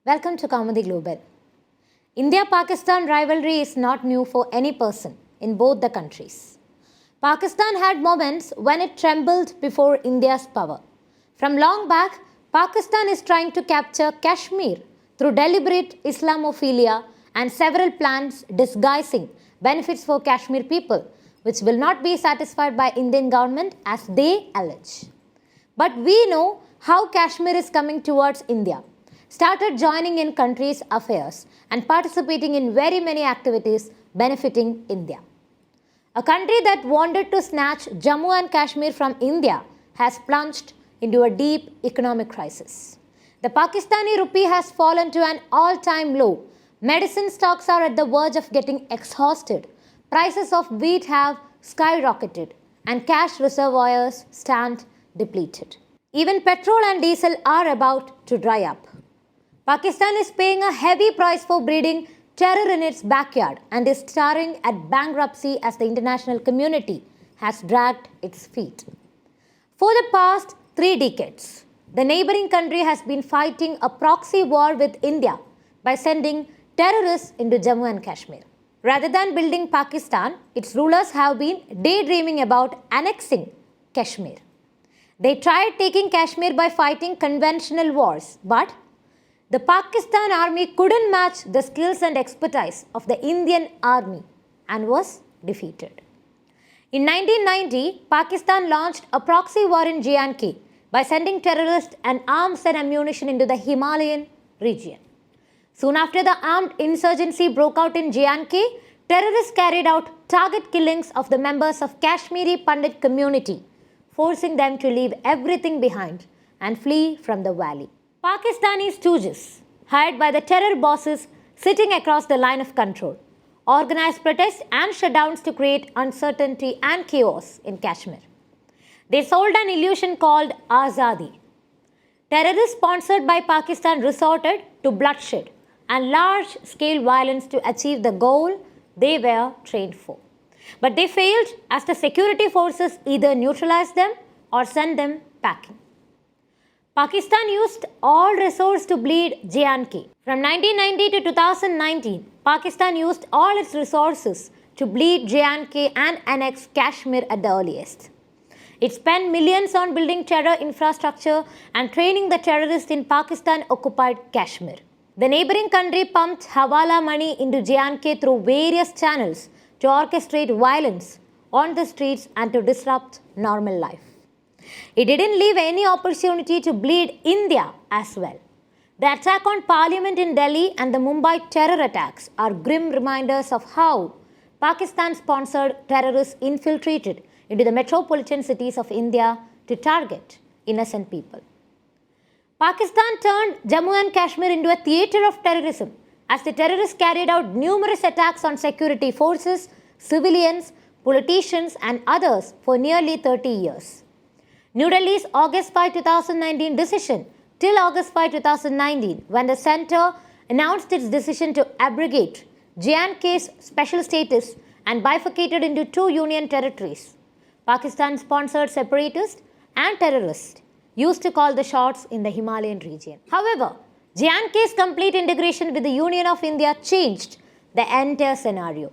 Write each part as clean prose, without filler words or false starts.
Welcome to Kaumudy Global. India-Pakistan rivalry is not new for any person in both the countries. Pakistan had moments when it trembled before India's power. From long back, Pakistan is trying to capture Kashmir through deliberate Islamophilia and several plans disguising benefits for Kashmir people, which will not be satisfied by Indian government as they allege. But we know how Kashmir is coming towards India, started joining in countries' affairs and participating in very many activities benefiting India. A country that wanted to snatch Jammu and Kashmir from India has plunged into a deep economic crisis. The Pakistani rupee has fallen to an all-time low. Medicine stocks are at the verge of getting exhausted. Prices of wheat have skyrocketed and cash reservoirs stand depleted. Even petrol and diesel are about to dry up. Pakistan is paying a heavy price for breeding terror in its backyard and is staring at bankruptcy as the international community has dragged its feet. For the past 3 decades, the neighboring country has been fighting a proxy war with India by sending terrorists into Jammu and Kashmir. Rather than building Pakistan, its rulers have been daydreaming about annexing Kashmir. They tried taking Kashmir by fighting conventional wars, but the Pakistan army couldn't match the skills and expertise of the Indian army and was defeated. In 1990, Pakistan launched a proxy war in J&K by sending terrorists and arms and ammunition into the Himalayan region. Soon after the armed insurgency broke out in J&K, terrorists carried out target killings of the members of Kashmiri Pandit community, forcing them to leave everything behind and flee from the valley. Pakistani stooges, hired by the terror bosses sitting across the line of control, organized protests and shutdowns to create uncertainty and chaos in Kashmir. They sold an illusion called Azadi. Terrorists sponsored by Pakistan resorted to bloodshed and large-scale violence to achieve the goal they were trained for. But they failed as the security forces either neutralized them or sent them packing. Pakistan used all resources to bleed J&K. From 1990 to 2019, Pakistan used all its resources to bleed J&K and annex Kashmir at the earliest. It spent millions on building terror infrastructure and training the terrorists in Pakistan-occupied Kashmir. The neighboring country pumped Hawala money into J&K through various channels to orchestrate violence on the streets and to disrupt normal life. It didn't leave any opportunity to bleed India as well. The attack on Parliament in Delhi and the Mumbai terror attacks are grim reminders of how Pakistan-sponsored terrorists infiltrated into the metropolitan cities of India to target innocent people. Pakistan turned Jammu and Kashmir into a theatre of terrorism as the terrorists carried out numerous attacks on security forces, civilians, politicians and others for nearly 30 years. New Delhi's August 5, 2019 decision till August 5, 2019, when the centre announced its decision to abrogate J&K's special status and bifurcated into 2 union territories. Pakistan-sponsored separatists and terrorists used to call the shots in the Himalayan region. However, J&K's complete integration with the Union of India changed the entire scenario.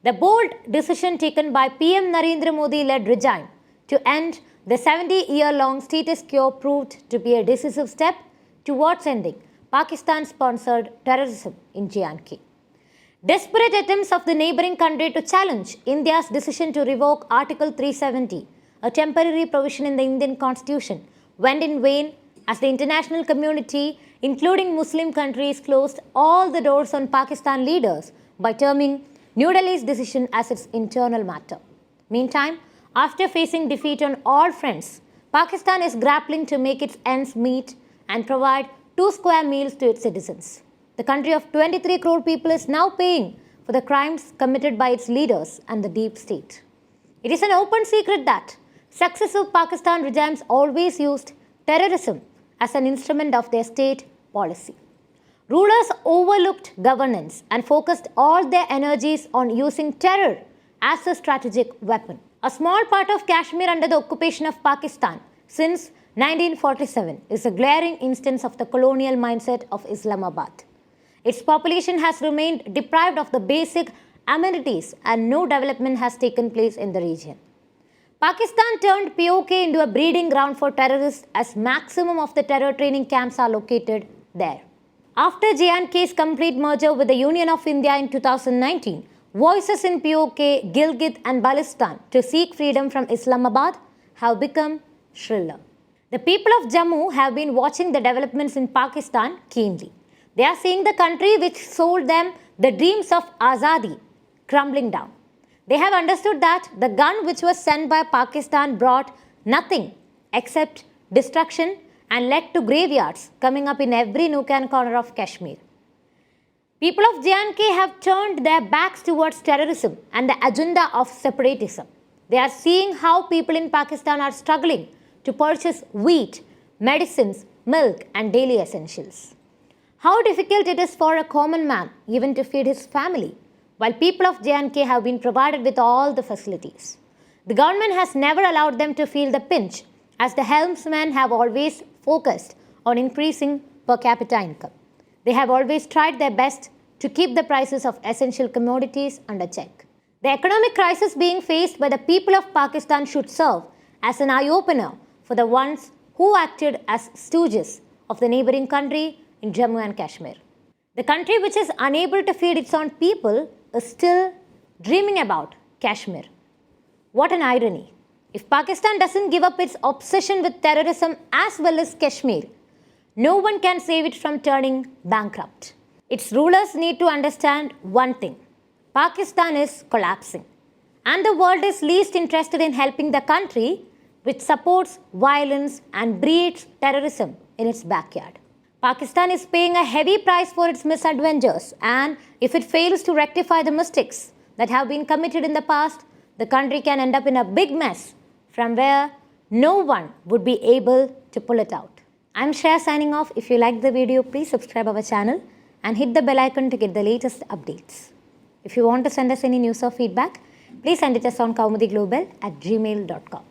The bold decision taken by PM Narendra Modi-led regime to end the 70-year-long status quo proved to be a decisive step towards ending Pakistan-sponsored terrorism in J&K. Desperate attempts of the neighboring country to challenge India's decision to revoke Article 370, a temporary provision in the Indian Constitution, went in vain as the international community, including Muslim countries, closed all the doors on Pakistan leaders by terming New Delhi's decision as its internal matter. Meantime, after facing defeat on all fronts, Pakistan is grappling to make its ends meet and provide 2 square meals to its citizens. The country of 23 crore people is now paying for the crimes committed by its leaders and the deep state. It is an open secret that successive Pakistan regimes always used terrorism as an instrument of their state policy. Rulers overlooked governance and focused all their energies on using terror as a strategic weapon. A small part of Kashmir under the occupation of Pakistan since 1947 is a glaring instance of the colonial mindset of Islamabad. Its population has remained deprived of the basic amenities and no development has taken place in the region. Pakistan turned POK into a breeding ground for terrorists as maximum of the terror training camps are located there. After J&K's complete merger with the Union of India in 2019, voices in POK, Gilgit and Baltistan to seek freedom from Islamabad have become shriller. The people of Jammu have been watching the developments in Pakistan keenly. They are seeing the country which sold them the dreams of Azadi crumbling down. They have understood that the gun which was sent by Pakistan brought nothing except destruction and led to graveyards coming up in every nook and corner of Kashmir. People of J&K have turned their backs towards terrorism and the agenda of separatism. They are seeing how people in Pakistan are struggling to purchase wheat, medicines, milk and daily essentials. How difficult it is for a common man even to feed his family, while people of J&K have been provided with all the facilities. The government has never allowed them to feel the pinch, as the helmsmen have always focused on increasing per capita income. They have always tried their best to keep the prices of essential commodities under check. The economic crisis being faced by the people of Pakistan should serve as an eye-opener for the ones who acted as stooges of the neighboring country in Jammu and Kashmir. The country which is unable to feed its own people is still dreaming about Kashmir. What an irony. If Pakistan doesn't give up its obsession with terrorism as well as Kashmir, no one can save it from turning bankrupt. Its rulers need to understand one thing. Pakistan is collapsing, and the world is least interested in helping the country which supports violence and breeds terrorism in its backyard. Pakistan is paying a heavy price for its misadventures, and if it fails to rectify the mistakes that have been committed in the past, the country can end up in a big mess from where no one would be able to pull it out. I'm Shreya signing off. If you liked the video, please subscribe our channel and hit the bell icon to get the latest updates. If you want to send us any news or feedback, please send it us on kaumudyglobal@gmail.com.